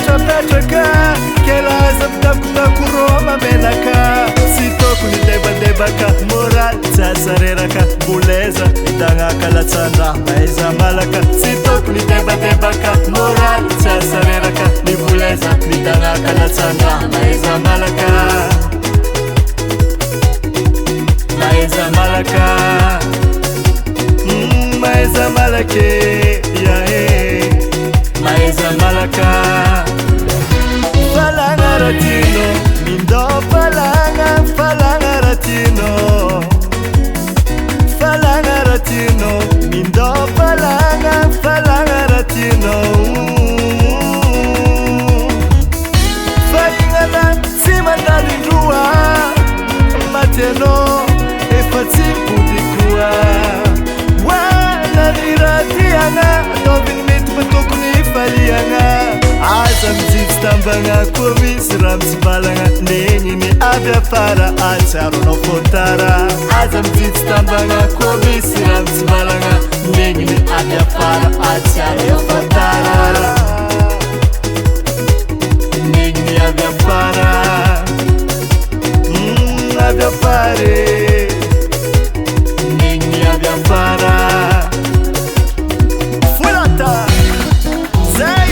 mipetrapetraka kelaza mitakotakoroma menaka sy tokony debadebaka moraly tsy asareraka boleza mitanaka latsandra maiza malaka sy tokony debadebaka moraly tsy asareraka ny boleza mitanaka latsandra maiza malaka maiza malaka maiza malake yae maiza malaka falanga ratino mindo falanga falanga ratino falanga ratino mindo falanga falanga ratino falingana simandalindrua mateno efatsipudikua wananiratianga atoviny mety matokony falianga aza mijitsy tambagna koa misy raha mitsivalagna negniny avy afara atsaronao fotara aza mijitsy tambagna koa misy raha mitsivalagna negniny avy afara atsaronao fotara negniny avy afara avy afare negniny avy afara fulata zay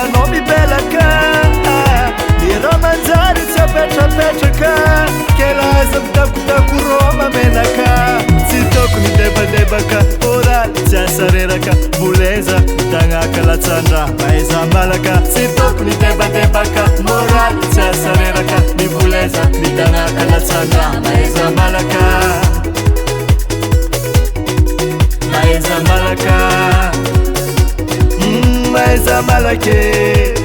anao mibelaka ira manjary tsy apetrapetraka kelaza mitakotakoroma menaka tsy tokony debadebaka oraly tsy asareraka boleza mitanaka latsandra maiza malaka tsy tokony debadebaka moraly tsy asareraka ny boleza mitanaka latsandra maiza malaka maiza malaka maiza malake